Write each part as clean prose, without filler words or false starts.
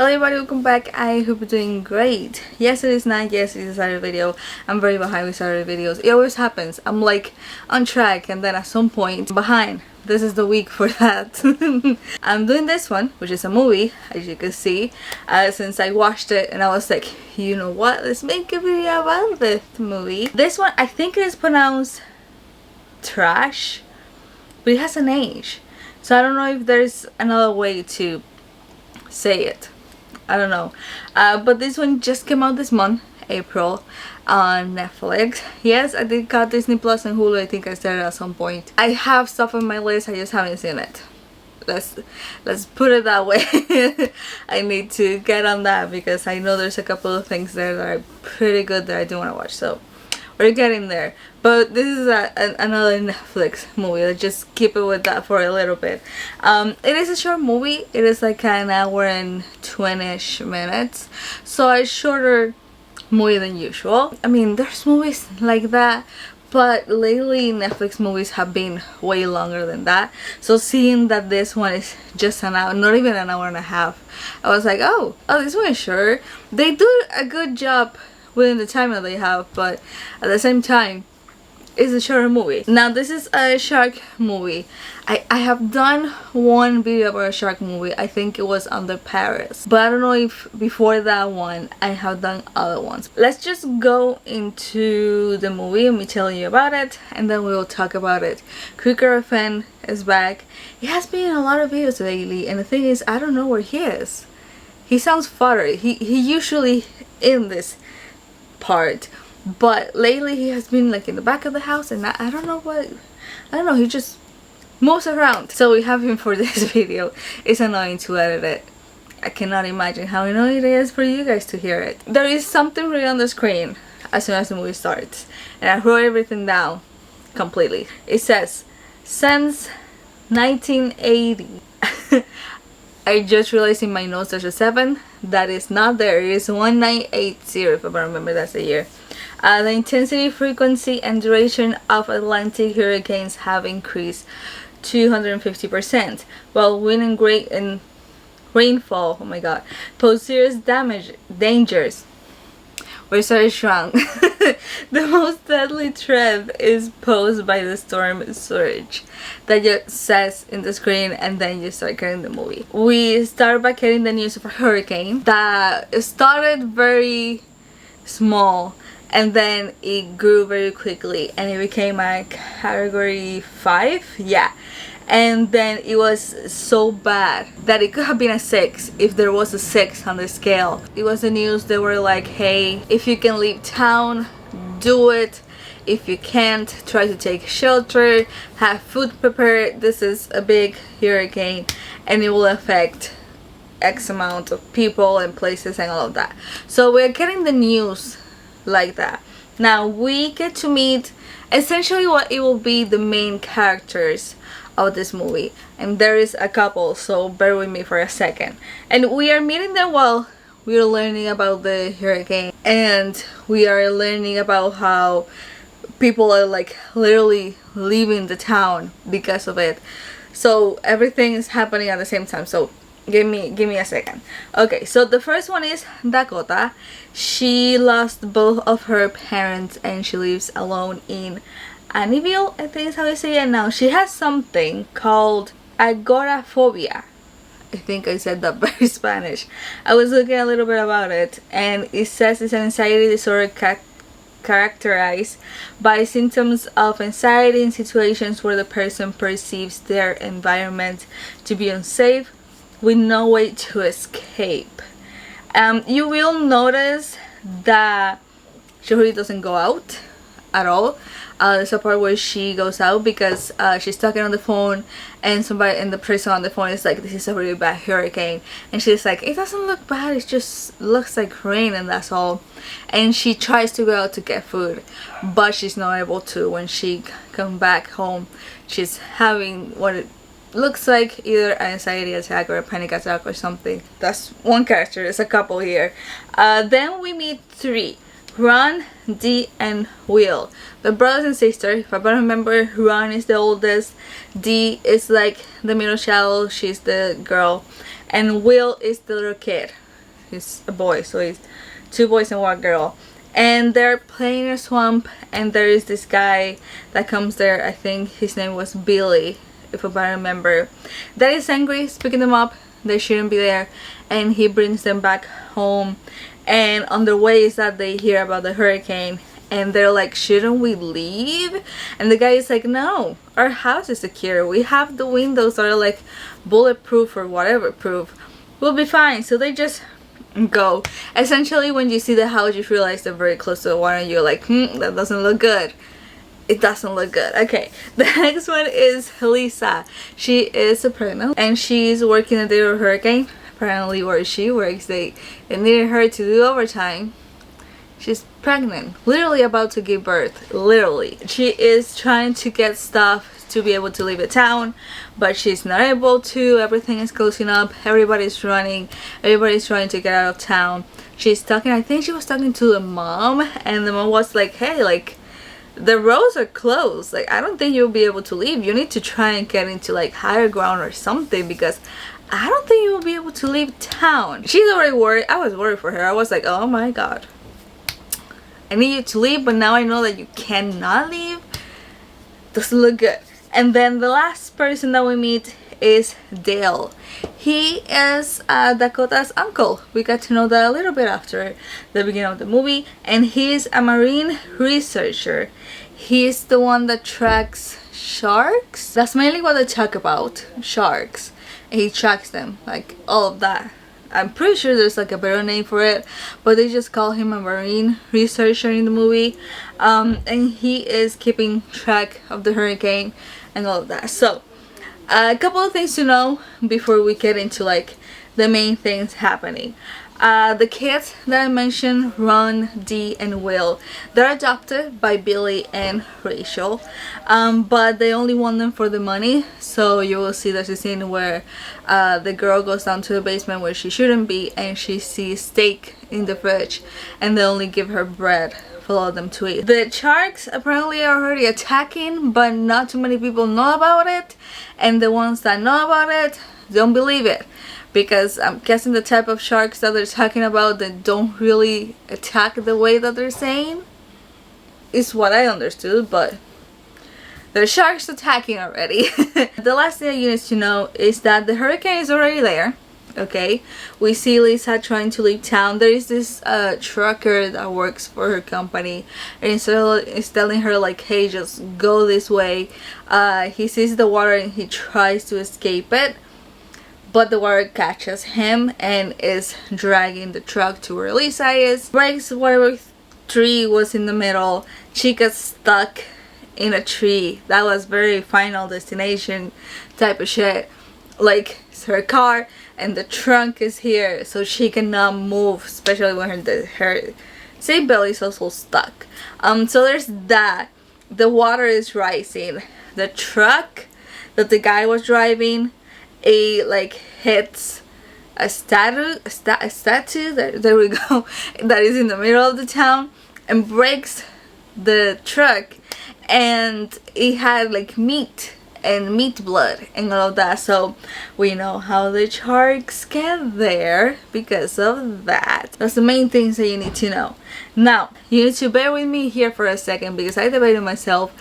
Hello everybody, welcome back. I hope you're doing great. Yes, it is night. Yes, it is a Saturday video. I'm very behind with Saturday videos. It always happens. I'm like on track and then at some point behind. This is the week for that. I'm doing this one, which is a movie, as you can see, since I watched it and I was like, you know what, let's make a video about this movie. This one, I think it is pronounced Thrash, but it has an H, so I don't know if there's another way to say it. I don't know, but this one just came out this month, April, on Netflix. Yes, I did got Disney Plus and Hulu. I think I started at some point. I have stuff on my list, I just haven't seen it. Let's put it that way. I need to get on that because I know there's a couple of things there that are pretty good that I do want to watch, so we're getting there. But this is another Netflix movie. Let's just keep it with that for a little bit. It is a short movie. It is like an hour and 20-ish minutes, so a shorter movie than usual. I mean, there's movies like that, but lately Netflix movies have been way longer than that. So seeing that this one is just an hour, not even an hour and a half, I was like, oh, this one is short. They do a good job within the time that they have, but at the same time it's a shorter movie. Now this is a shark movie. I have done one video about a shark movie. I think it was under Paris, but I don't know if before that one I have done other ones. Let's just go into the movie and me telling you about it, and then we will talk about it. Quicker Fan is back. He has been in a lot of videos lately, and the thing is, I don't know where he is. He sounds farther. He usually in this part, but lately he has been like in the back of the house, and I don't know what, I don't know, he just moves around. So we have him for this video. It's annoying to edit it. I cannot imagine how annoying it is for you guys to hear it. There is something written on the screen as soon as the movie starts, and I wrote everything down completely. It says, since 1980. I just realized in my notes there's a 7 that is not there. It is 1980 if I remember, that's the year. The intensity, frequency, and duration of Atlantic hurricanes have increased 250%, while wind and rainfall, oh my god, pose serious dangers. We're so shrunk. The most deadly threat is posed by the storm surge. That just says in the screen, and then you start getting the movie. We start by getting the news of a hurricane that started very small, and then it grew very quickly, and it became a category 5, yeah. And then it was so bad that it could have been a 6 if there was a 6 on the scale. It was the news. They were like, hey, if you can leave town, do it. If you can't, try to take shelter, have food prepared. This is a big hurricane and it will affect X amount of people and places and all of that. So we're getting the news like that. Now we get to meet essentially what it will be the main characters of this movie, and there is a couple, so bear with me for a second. And we are meeting them while we are learning about the hurricane, and we are learning about how people are like literally leaving the town because of it. So everything is happening at the same time, so give me a second. Okay, so the first one is Dakota. She lost both of her parents and she lives alone in Anieville, I think is how you say it now. She has something called agoraphobia. I think I said that very Spanish. I was looking a little bit about it, and it says it's an anxiety disorder characterized by symptoms of anxiety in situations where the person perceives their environment to be unsafe with no way to escape. You will notice that she really doesn't go out at all. There's a part where she goes out because she's talking on the phone, and somebody in the person on the phone is like, this is a really bad hurricane, and she's like, it doesn't look bad, it just looks like rain and that's all. And she tries to go out to get food, but she's not able to. When she comes back home, she's having what it looks like either an anxiety attack or a panic attack or something. That's one character. There's a couple here. Then we meet 3. Ron, Dee, and Will. The brothers and sisters. If I remember, Ron is the oldest, Dee is like the middle child, she's the girl, and Will is the little kid. he's a boy, so he's 2 boys and 1 girl, and they're playing in a swamp, and there is this guy that comes there. I think his name was Billy, if I remember, that is angry, he's picking them up, they shouldn't be there, and he brings them back home. And on the way is that they hear about the hurricane, and they're like, shouldn't we leave? And the guy is like, no, our house is secure, we have the windows that are like bulletproof or whatever proof, we'll be fine. So they just go. Essentially, when you see the house, you realize they're very close to the water, and you're like, that doesn't look good. It doesn't look good. Okay, the next one is Lisa. She is pregnant, and she's working a day of hurricane. Apparently where she works, they needed her to do overtime. She's pregnant, literally about to give birth, literally. She is trying to get stuff to be able to leave the town, but she's not able to. Everything is closing up, everybody's running, everybody's trying to get out of town. She's talking, I think she was talking to the mom, and the mom was like, hey, like, the roads are closed, like, I don't think you'll be able to leave. You need to try and get into like higher ground or something, because I don't think you will be able to leave town. She's already worried. I was worried for her. I was like, oh my god, I need you to leave, but now I know that you cannot leave. Doesn't look good. And then the last person that we meet is Dale. He is Dakota's uncle. We got to know that a little bit after the beginning of the movie, and he's a marine researcher. He's the one that tracks sharks. That's mainly what they talk about, sharks. He tracks them, like all of that. I'm pretty sure there's like a better name for it, but they just call him a marine researcher in the movie. And he is keeping track of the hurricane and all of that. So a couple of things to know before we get into like the main things happening. The kids that I mentioned, Ron, Dee, and Will, they're adopted by Billy and Rachel, but they only want them for the money. So you will see there's a scene where the girl goes down to the basement where she shouldn't be, and she sees steak in the fridge, and they only give her bread for them to eat. The sharks apparently are already attacking, but not too many people know about it, and the ones that know about it don't believe it, because I'm guessing the type of sharks that they're talking about, that don't really attack the way that they're saying, is what I understood, but there's sharks attacking already. The last thing you need to know is that the hurricane is already there. Okay, we see Lisa trying to leave town. There is this trucker that works for her company, and is telling her like, hey, just go this way. He sees the water and he tries to escape it, but the water catches him and is dragging the truck to where Lisa is. Breaks whatever tree was in the middle. She gets stuck in a tree. That was very Final Destination type of shit. Like, it's her car and the trunk is here, so she cannot move, especially when her seatbelt is also stuck. So there's that. The water is rising. The truck that the guy was driving, hits a statue, there we go, that is in the middle of the town, and breaks the truck, and it had like meat blood and all of that. So we know how the sharks get there because of that. That's the main things that you need to know. Now you need to bear with me here for a second, because I debated myself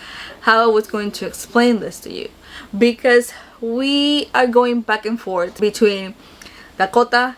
how I was going to explain this to you, because we are going back and forth between Dakota.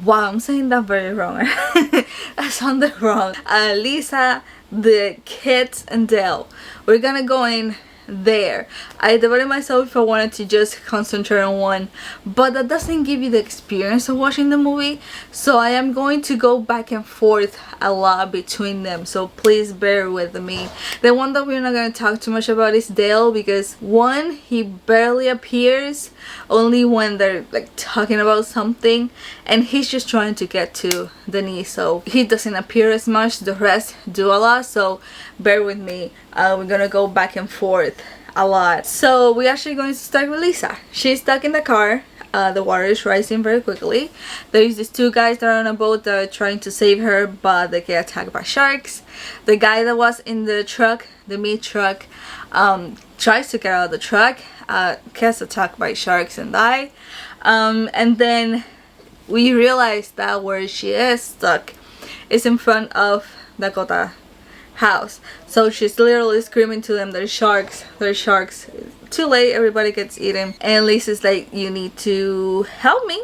Wow, I'm saying that very wrong. I sounded wrong. Lisa, the kids, and Dale. We're gonna go in there. I debated myself if I wanted to just concentrate on one, but that doesn't give you the experience of watching the movie, so I am going to go back and forth a lot between them, so please bear with me. The one that we're not going to talk too much about is Dale, because one, he barely appears, only when they're like talking about something, and he's just trying to get to Denise, so he doesn't appear as much. The rest do a lot, so bear with me. We're gonna go back and forth a lot. So we're actually going to start with Lisa. She's stuck in the car. The water is rising very quickly. There's these two guys that are on a boat that are trying to save her, but they get attacked by sharks. The guy that was in the truck, the meat truck, tries to get out of the truck, gets attacked by sharks and die. And then we realize that where she is stuck is in front of Dakota house. So she's literally screaming to them, there's sharks, there's sharks. Too late, everybody gets eaten, and Lisa's like, you need to help me.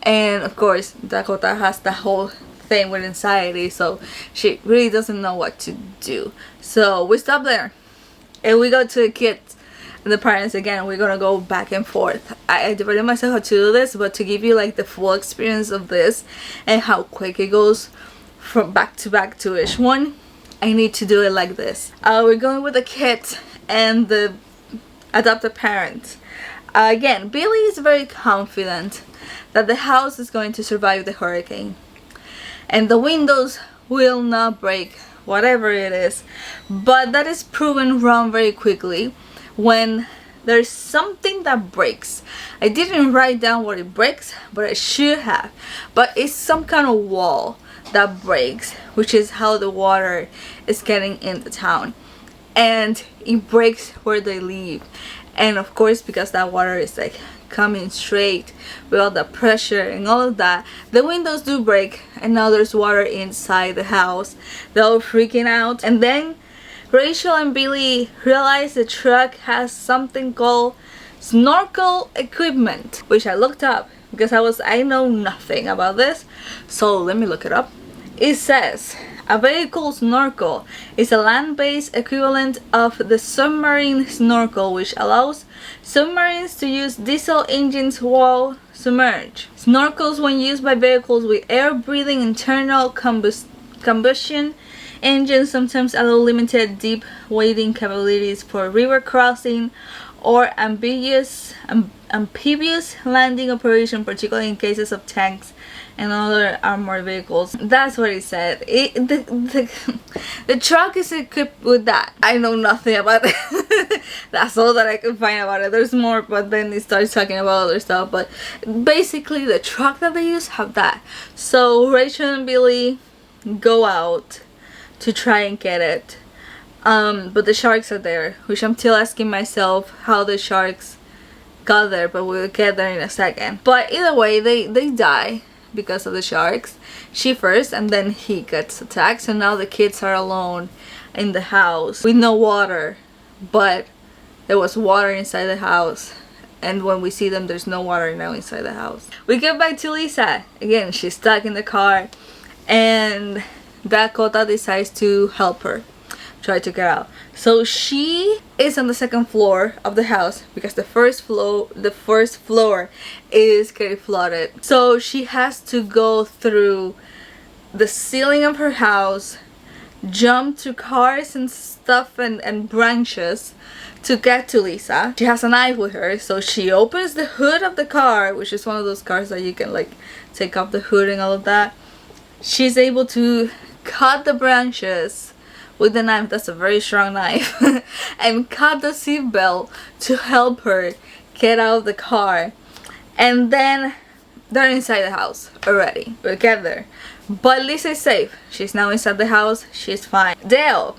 And of course Dakota has the whole thing with anxiety, so she really doesn't know what to do. So we stop there and we go to the kids and the parents again. We're gonna go back and forth. I divided myself how to do this, but to give you like the full experience of this and how quick it goes from back to back to each one, I need to do it like this. We're going with the kids and the adopted parents. Again, Billy is very confident that the house is going to survive the hurricane and the windows will not break, whatever it is. But that is proven wrong very quickly when there's something that breaks. I didn't write down what it breaks, but I should have. But it's some kind of wall that breaks, which is how the water is getting into town, and it breaks where they live. And of course, because that water is like coming straight with all the pressure and all of that, the windows do break, and now there's water inside the house. They're all freaking out. And then Rachel and Billy realize the truck has something called snorkel equipment, which I looked up because I know nothing about this, so let me look it up. It says a vehicle snorkel is a land-based equivalent of the submarine snorkel, which allows submarines to use diesel engines while submerged. Snorkels, when used by vehicles with air-breathing internal combustion engines, sometimes allow limited deep wading capabilities for river crossing or amphibious landing operation, particularly in cases of tanks and other armored vehicles. That's what it said. The truck is equipped with that. I know nothing about it. That's all that I could find about it. There's more, but then it starts talking about other stuff. But basically the truck that they use have that. So Rachel and Billy go out to try and get it. But the sharks are there, which I'm still asking myself how the sharks got there, but we'll get there in a second. But either way, they die because of the sharks. She first, and then he gets attacked. So now the kids are alone in the house with no water, but there was water inside the house. And when we see them, there's no water now inside the house. We get back to Lisa. Again, she's stuck in the car, and Dakota decides to help her try to get out. So she is on the second floor of the house because the first floor is getting flooded. So she has to go through the ceiling of her house, jump to cars and stuff and branches to get to Lisa. She has a knife with her, so she opens the hood of the car, which is one of those cars that you can like take off the hood and all of that. She's able to cut the branches with the knife, that's a very strong knife, and cut the seatbelt to help her get out of the car. And then they're inside the house already. We'll get there. But Lisa is safe. She's now inside the house. She's fine. Dale.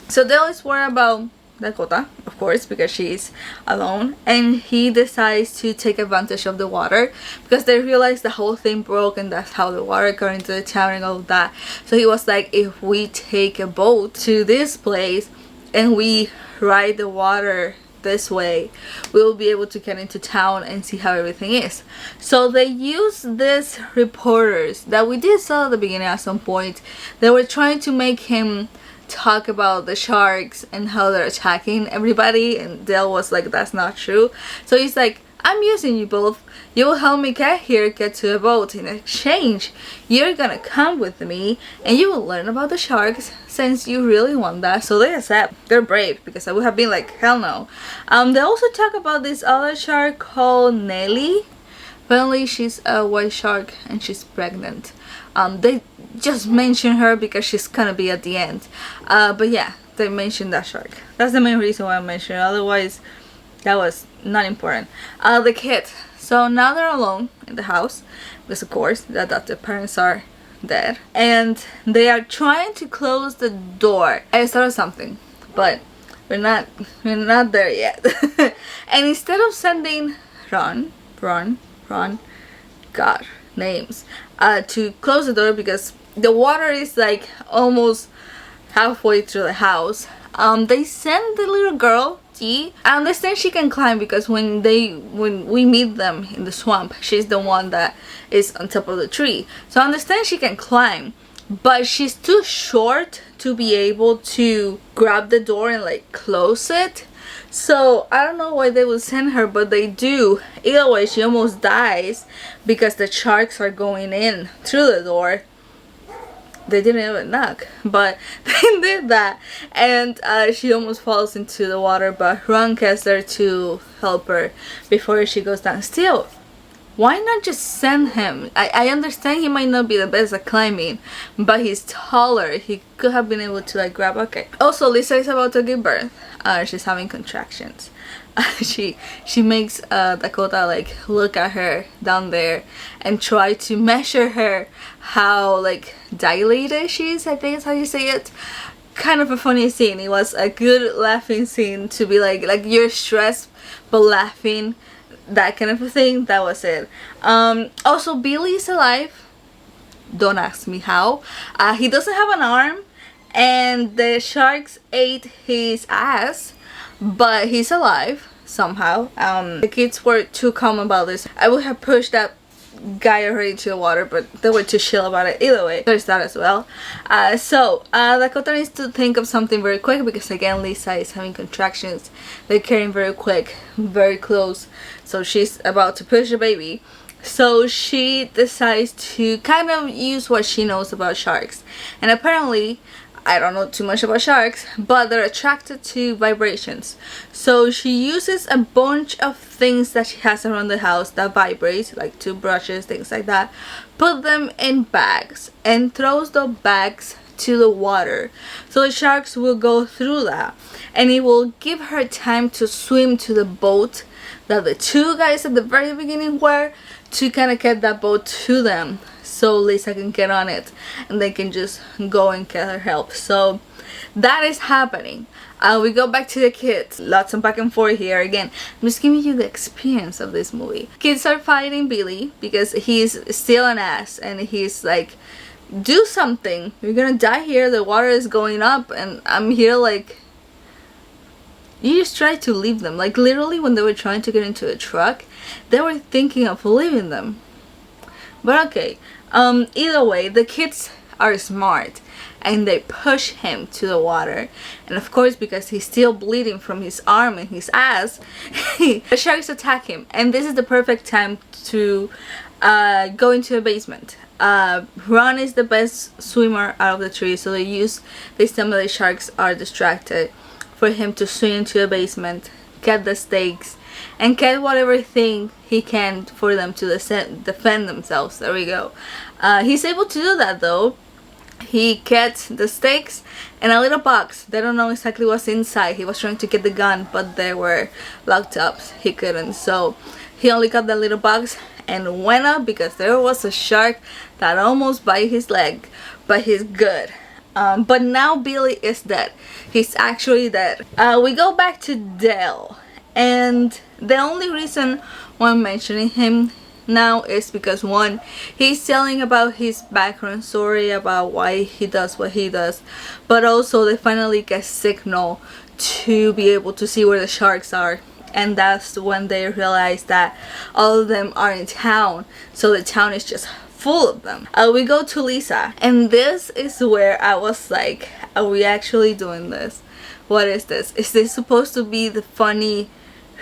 So Dale is worried about Dakota, of course, because she's alone, and he decides to take advantage of the water because they realize the whole thing broke, and that's how the water got into the town and all of that. So he was like, if we take a boat to this place and we ride the water this way, we will be able to get into town and see how everything is. So they use these reporters that we did saw at the beginning at some point. They were trying to make him talk about the sharks and how they're attacking everybody, and Dale was like, that's not true. So he's like, I'm using you both. You will help me get here, get to a boat. In exchange, you're gonna come with me and you will learn about the sharks since you really want that. So they accept. They're brave, because I would have been like, hell no. They also talk about this other shark called Nelly. Apparently she's a white shark and she's pregnant. They just mention her because she's gonna be at the end. But yeah, they mentioned that shark. That's the main reason why I mentioned it. Otherwise, that was not important. The kids. So now they're alone in the house because of course the parents are dead, and they are trying to close the door. I started something, but we're not there yet. And instead of sending Ron God, names, to close the door because the water is like almost halfway through the house. They send the little girl T. I understand she can climb because when we meet them in the swamp, she's the one that is on top of the tree. So I understand she can climb, but she's too short to be able to grab the door and like close it. So I don't know why they would send her, but they do. Either way, she almost dies because the sharks are going in through the door. They didn't even knock, but they did that, and she almost falls into the water, but Ron gets there to help her before she goes down. Still, why not just send him? I understand he might not be the best at climbing, but he's taller. He could have been able to like grab. Okay. Also, Lisa is about to give birth. She's having contractions. She makes Dakota like look at her down there and try to measure her how like dilated she is. I think is how you say it. Kind of a funny scene. It was a good laughing scene to be like you're stressed but laughing, that kind of a thing. That was it. Also, Billy is alive. Don't ask me how. He doesn't have an arm, and the sharks ate his ass, but he's alive somehow. The kids were too calm about this. I would have pushed that guy already into the water, but they were too chill about it. Either way, there's that as well. Dakota needs to think of something very quick because again, Lisa is having contractions. They're carrying very quick, very close, so she's about to push the baby. So she decides to kind of use what she knows about sharks, and apparently I don't know too much about sharks, but they're attracted to vibrations. So she uses a bunch of things that she has around the house that vibrate, like toothbrushes, things like that, put them in bags and throws the bags to the water. So the sharks will go through that, and it will give her time to swim to the boat that the two guys at the very beginning were, to kind of get that boat to them, so Lisa can get on it and they can just go and get her help. So that is happening. We go back to the kids. Lots of back and forth here. Again, I'm just giving you the experience of this movie. Kids are fighting Billy because he's still an ass, and he's like, do something, you're gonna die here, the water is going up and I'm here. Like, you just try to leave them. Like literally when they were trying to get into a truck, they were thinking of leaving them. But okay, either way, the kids are smart and they push him to the water, and of course because he's still bleeding from his arm and his ass, the sharks attack him, and this is the perfect time to go into the basement. Ron is the best swimmer out of the three, so they tell me the sharks are distracted for him to swim into the basement, get the stakes, and get whatever thing he can for them to defend themselves. There we go. He's able to do that though. He gets the stakes and a little box. They don't know exactly what's inside. He was trying to get the gun, but they were locked up. He couldn't, so he only got the little box and went up because there was a shark that almost bit his leg, but he's good. But now Billy is dead. He's actually dead. We go back to Dale, and the only reason why I'm mentioning him now is because one, he's telling about his background story about why he does what he does, but also they finally get signal to be able to see where the sharks are, and that's when they realize that all of them are in town, so the town is just full of them. We go to Lisa, and this is where I was like, are we actually doing this? What is this? Is this supposed to be the funny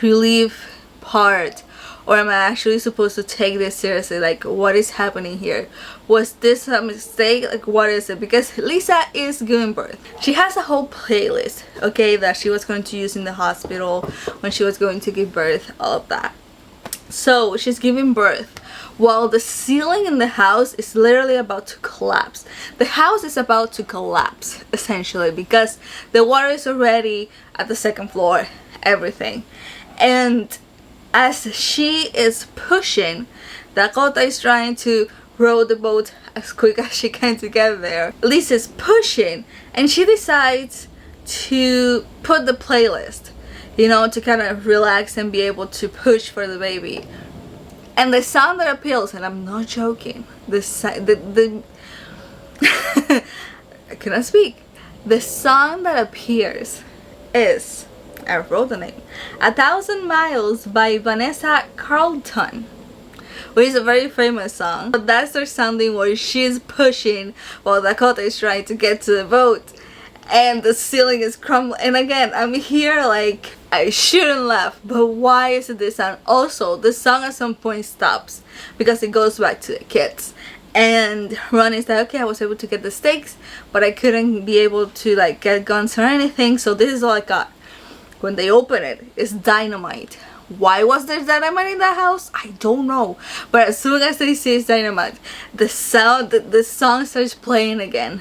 relief part, or am I actually supposed to take this seriously? Like, what is happening here? Was this a mistake? Like, what is it? Because Lisa is giving birth. She has a whole playlist, okay, that she was going to use in the hospital when she was going to give birth, all of that. So she's giving birth while the ceiling in the house is literally about to collapse. The house is about to collapse essentially because the water is already at the second floor, everything. And as she is pushing, Dakota is trying to row the boat as quick as she can to get there. Lisa's pushing, and she decides to put the playlist, you know, to kind of relax and be able to push for the baby. And the song that appeals, and I'm not joking, the I cannot speak. The song that appears is, I wrote the name, 1,000 Miles by Vanessa Carlton, which is a very famous song. But that's their sounding where she's pushing while Dakota is trying to get to the boat and the ceiling is crumbling. And again, I'm here like, I shouldn't laugh, but why is it this sound? Also, the song at some point stops because it goes back to the kids. And Ronnie's like, okay, I was able to get the stakes, but I couldn't be able to like get guns or anything, so this is all I got. When they open it, it's dynamite. Why was there dynamite in that house? I don't know. But as soon as they say it's dynamite, the song starts playing again.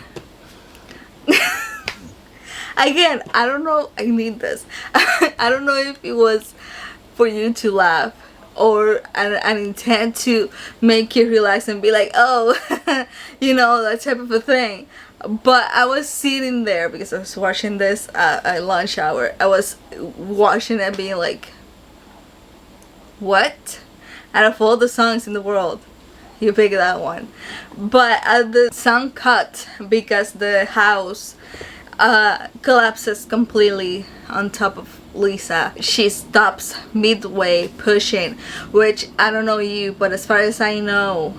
Again, I don't know. I need this. I don't know if it was for you to laugh or an intent to make you relax and be like, oh, you know, that type of a thing. But I was sitting there because I was watching this at lunch hour. I was watching it being like, what? Out of all the songs in the world, you pick that one. But the song cut because the house collapses completely on top of Lisa. She stops midway pushing, which I don't know you, but as far as I know,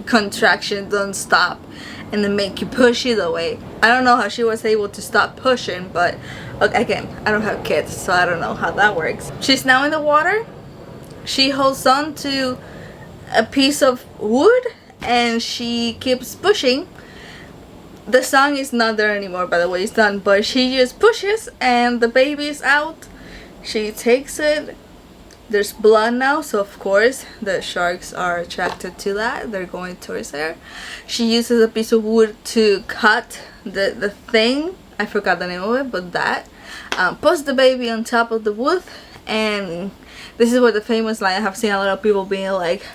contractions don't stop and they make you push either way. I don't know how she was able to stop pushing, but again, I don't have kids, so I don't know how that works. She's now in the water. She holds on to a piece of wood and she keeps pushing. The song is not there anymore, by the way, it's done, but she just pushes and the baby is out. She takes it. There's blood now, so of course the sharks are attracted to that. They're going towards her. She uses a piece of wood to cut the thing. I forgot the name of it, but that. Puts the baby on top of the wood, and this is where the famous line, I have seen a lot of people being like,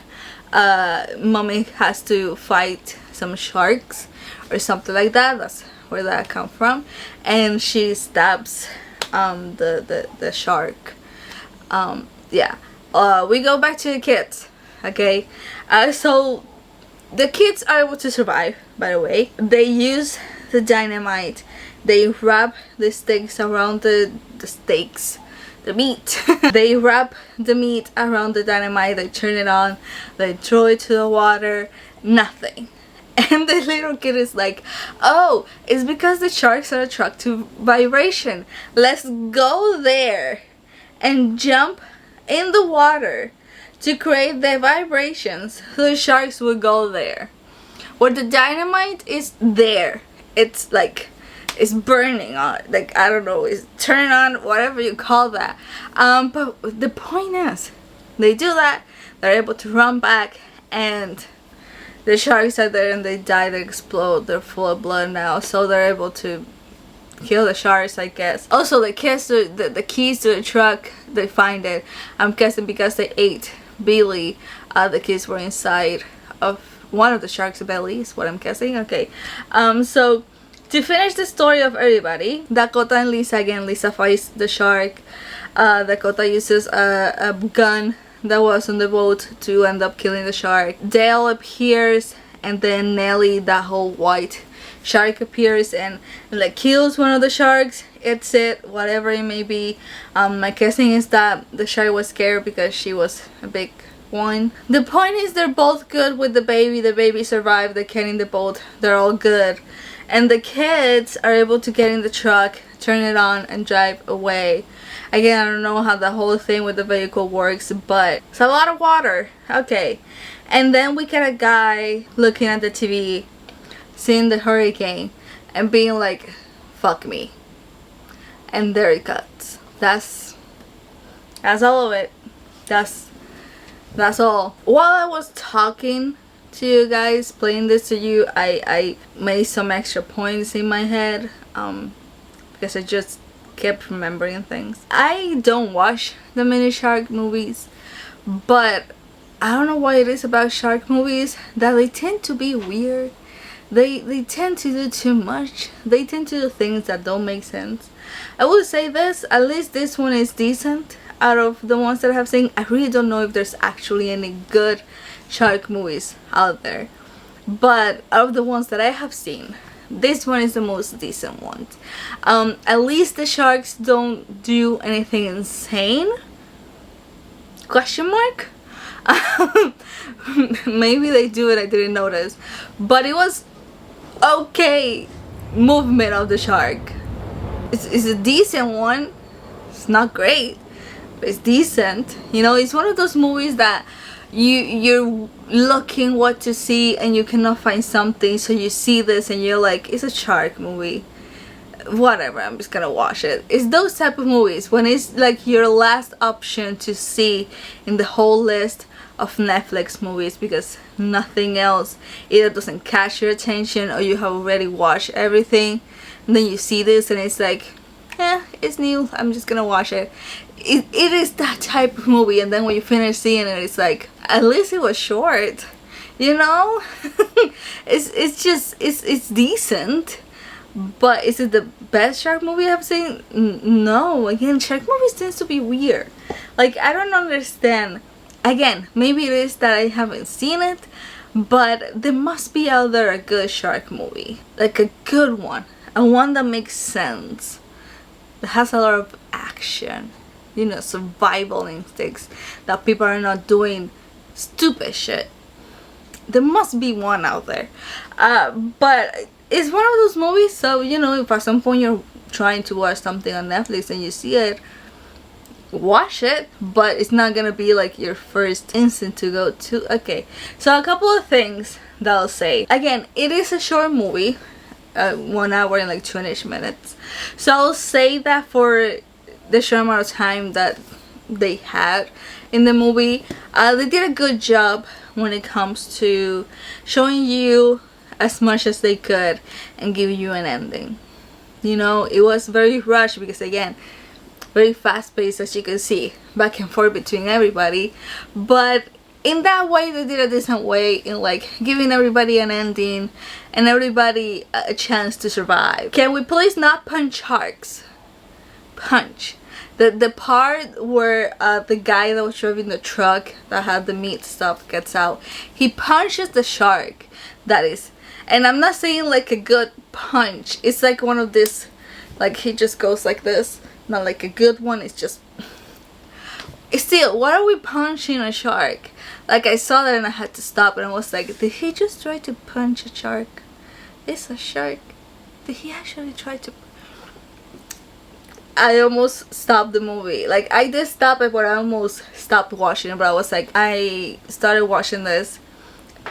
mommy has to fight some sharks or something like that. That's where that comes from. And she stabs the shark. Yeah. We go back to the kids. Okay. So the kids are able to survive, by the way. They use the dynamite. They wrap the stakes around the stakes. The meat. They wrap the meat around the dynamite. They turn it on. They throw it to the water. Nothing. And the little kid is like, oh, it's because the sharks are attracted to vibration. Let's go there and jump in the water to create the vibrations so the sharks will go there. Where the dynamite is there. It's like, it's burning on, like, I don't know, it's turning on, whatever you call that. But the point is, they do that, they're able to run back, and the sharks are there and they die, they explode, they're full of blood now, so they're able to kill the sharks, I guess. Also, the keys to the truck, they find it. I'm guessing because they ate Billy, the keys were inside of one of the sharks' belly, is what I'm guessing. Okay, so to finish the story of everybody, Dakota and Lisa, again, Lisa fights the shark. Dakota uses a gun that was on the boat to end up killing the shark. Dale appears, and then Nellie, that whole white shark, appears and like kills one of the sharks. It's it, whatever it may be. My guessing is that the shark was scared because she was a big one. The point is, they're both good with the baby survived, they get in the boat, they're all good. And the kids are able to get in the truck, turn it on, and drive away. Again, I don't know how the whole thing with the vehicle works, but it's a lot of water. Okay. And then we get a guy looking at the TV, seeing the hurricane, and being like, fuck me. And there it cuts. That's all of it. That's all. While I was talking to you guys, playing this to you, I made some extra points in my head, because I just kept remembering things. I don't watch the mini shark movies, but I don't know what it is about shark movies that they tend to be weird. They tend to do too much. They tend to do things that don't make sense. I will say this, at least this one is decent. out of the ones that I have seen. I really don't know if there's actually any good shark movies out there, but out of the ones that I have seen, this one is the most decent one. At least the sharks don't do anything insane, question mark. Maybe they do it, I didn't notice, but it was okay movement of the shark. It's a decent one. It's not great, but it's decent. You know, it's one of those movies that you're looking what to see and you cannot find something, so you see this and you're like, it's a shark movie, whatever, I'm just gonna watch it. It's those type of movies when it's like your last option to see in the whole list of Netflix movies, because nothing else either doesn't catch your attention or you have already watched everything, and then you see this and it's like, it's new, I'm just gonna watch it. It is that type of movie, and then when you finish seeing it, it's like, at least it was short, you know. it's decent, but is it the best shark movie I've seen? No. Again, shark movies tends to be weird. Like, I don't understand. Again, maybe it is that I haven't seen it, but there must be out there a good shark movie, like a good one, and one that makes sense, that has a lot of action, you know, survival instincts, that people are not doing stupid shit. There must be one out there, but it's one of those movies, so you know, if at some point you're trying to watch something on Netflix and you see it, watch it, but it's not gonna be like your first instinct to go to. Okay, so a couple of things that I'll say. Again, it is a short movie, 1 hour and like 20 minutes, so I'll say that for the short amount of time that they had in the movie, they did a good job when it comes to showing you as much as they could and give you an ending. You know, it was very rushed because, again, very fast paced, as you can see, back and forth between everybody, but in that way they did a decent way in like giving everybody an ending and everybody a chance to survive. Can we please not punch sharks? Punch. The part where the guy that was driving the truck that had the meat stuff gets out, he punches the shark. That is, and I'm not saying like a good punch, it's like one of this, like he just goes like this, not like a good one, it's just, still, why are we punching a shark? Like, I saw that and I had to stop and I was like, did he just try to punch a shark? It's a shark. Did he actually try to? I almost stopped the movie. Like, I did stop it, but I almost stopped watching it. But I was like, I started watching this,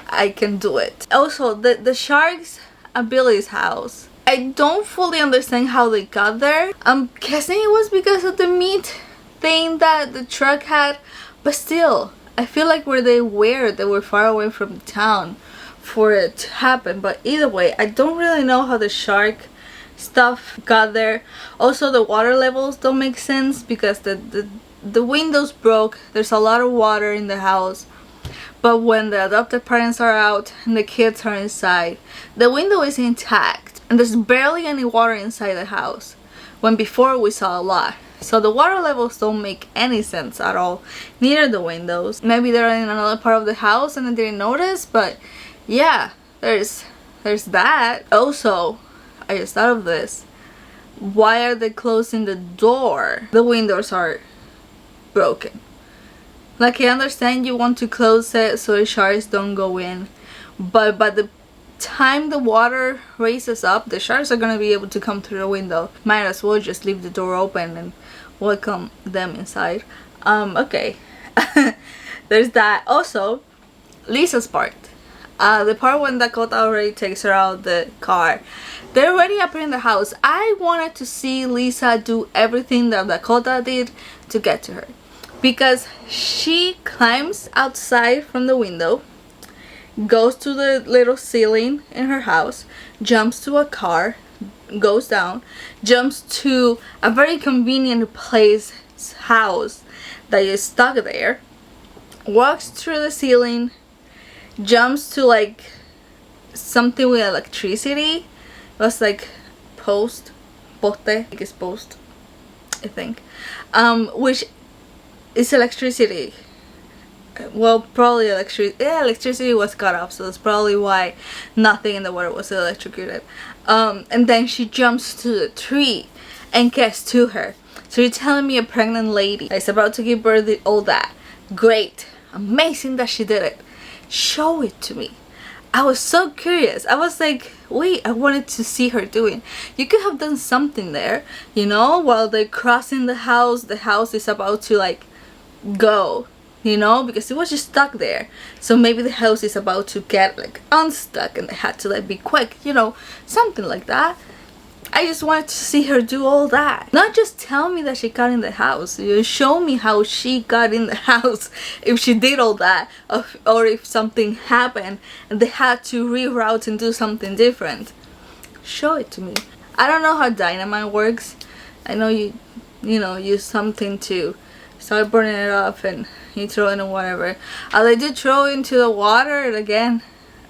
I can do it. Also, the sharks at Billy's house, I don't fully understand how they got there. I'm guessing it was because of the meat thing that the truck had, but still, I feel like where they were far away from the town for it to happen. But either way, I don't really know how the shark stuff got there. Also, the water levels don't make sense because the windows broke. There's a lot of water in the house, but when the adopted parents are out and the kids are inside, the window is intact and there's barely any water inside the house, when before we saw a lot. So the water levels don't make any sense at all, near the windows. Maybe they're in another part of the house and I didn't notice, but yeah, there's that. Also, I just thought of this. Why are they closing the door? The windows are broken. Like, I understand you want to close it so the sharks don't go in, but by the time the water raises up, the sharks are gonna be able to come through the window. Might as well just leave the door open and welcome them inside. Okay. There's that. Also, Lisa's part. The part when Dakota already takes her out the car. They're already up in the house. I wanted to see Lisa do everything that Dakota did to get to her, because she climbs outside from the window, goes to the little ceiling in her house, jumps to a car, goes down, jumps to a very convenient place, house that is stuck there, walks through the ceiling, jumps to like something with electricity. It was like poste, I think, which it's electricity. Well, probably electricity was cut off, so that's probably why nothing in the water was electrocuted. And then she jumps to the tree and gets to her. So you're telling me a pregnant lady is about to give birth, all that? Great, amazing that she did it. Show it to me. I was so curious. I was like, wait, I wanted to see her doing. You could have done something there, you know, while they're crossing the house is about to like go, you know, because it was just stuck there. So maybe the house is about to get like unstuck and they had to like be quick, you know, something like that. I just wanted to see her do all that. Not just tell me that she got in the house. You show me how she got in the house. If she did all that, or if something happened and they had to reroute and do something different. Show it to me. I don't know how dynamite works. I know you know, use something to start burning it up and you throw it in whatever. They did throw it into the water, and again,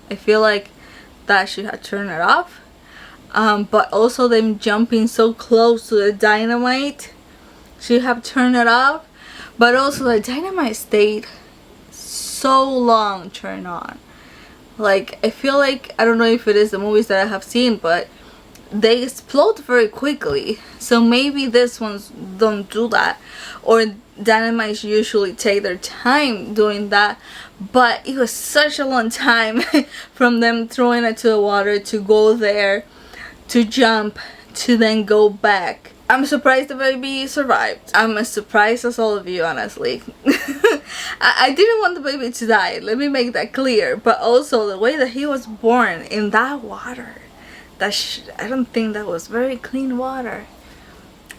I feel like that should have turned it off. But also them jumping so close to the dynamite should have turned it off. But also the dynamite stayed so long turned on. Like, I feel like, I don't know if it is the movies that I have seen, but they explode very quickly. So maybe this ones don't do that, or dynamites usually take their time doing that. But it was such a long time from them throwing it to the water to go there, to jump, to then go back. I'm surprised the baby survived. I'm as surprised as all of you, honestly. I didn't want the baby to die, let me make that clear. But also the way that he was born in that water, I don't think that was very clean water.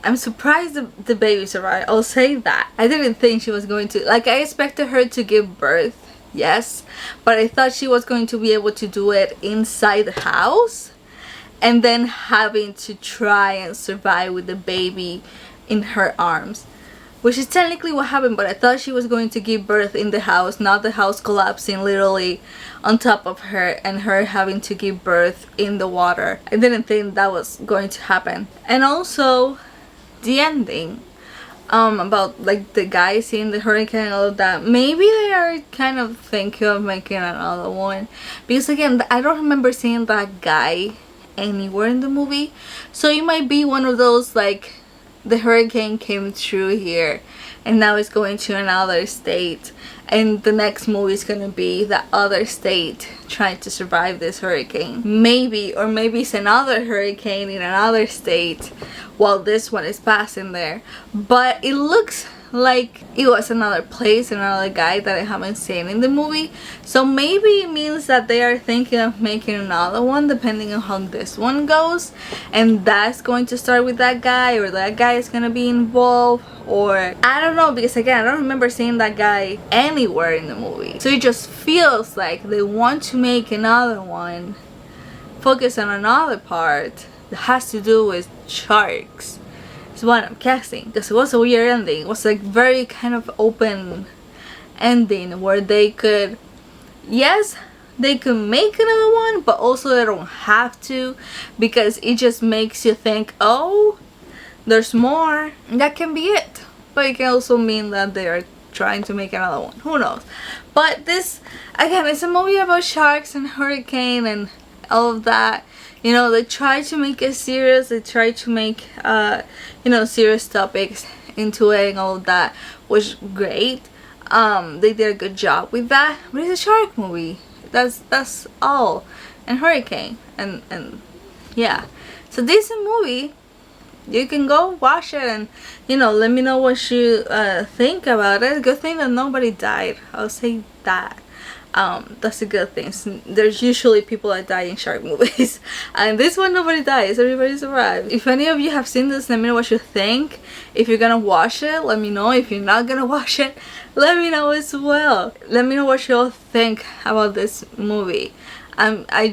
I'm surprised the baby survived, I'll say that. I didn't think she was going to, like, I expected her to give birth, yes, but I thought she was going to be able to do it inside the house, and then having to try and survive with the baby in her arms, which is technically what happened. But I thought she was going to give birth in the house, not the house collapsing literally on top of her and her having to give birth in the water. I didn't think that was going to happen. And also the ending, about like the guy seeing the hurricane and all of that, maybe they are kind of thinking of making another one, because again, I don't remember seeing that guy anywhere in the movie. So it might be one of those, like, the hurricane came through here and now it's going to another state, and the next movie is gonna be the other state trying to survive this hurricane. Maybe, or maybe it's another hurricane in another state while this one is passing there. But it looks like it was another place, another guy that I haven't seen in the movie. So maybe it means that they are thinking of making another one depending on how this one goes, and that's going to start with that guy, or that guy is gonna be involved, or I don't know, because again, I don't remember seeing that guy anywhere in the movie. So it just feels like they want to make another one, focus on another part that has to do with sharks. What I'm guessing, because it was a weird ending. It was like very kind of open ending where they could, yes, they could make another one, but also they don't have to, because it just makes you think, oh, there's more. And that can be it, but it can also mean that they are trying to make another one, who knows. But this, again, it's a movie about sharks and hurricane and all of that. You know, they try to make it serious, they try to make you know, serious topics into it and all of that, which great. They did a good job with that. But it's a shark movie, that's all. And hurricane, and yeah, so decent movie. You can go watch it and, you know, let me know what you think about it. Good thing that nobody died, I'll say that. That's a good thing. There's usually people that die in shark movies, and this one nobody dies, everybody survived. If any of you have seen this, let me know what you think. If you're gonna watch it, let me know. If you're not gonna watch it, let me know as well. Let me know what you all think about this movie. I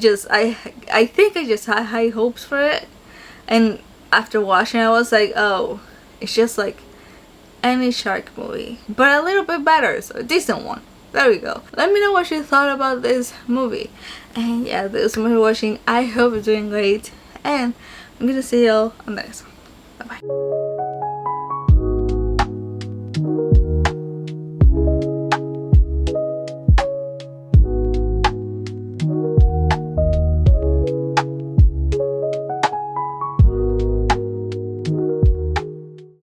think I just had high hopes for it, and after watching it, I was like, oh, it's just like any shark movie, but a little bit better, so a decent one. There we go. Let me know what you thought about this movie. And yeah, thanks so much for watching. I hope you're doing great, and I'm gonna see y'all on the next one. Bye bye.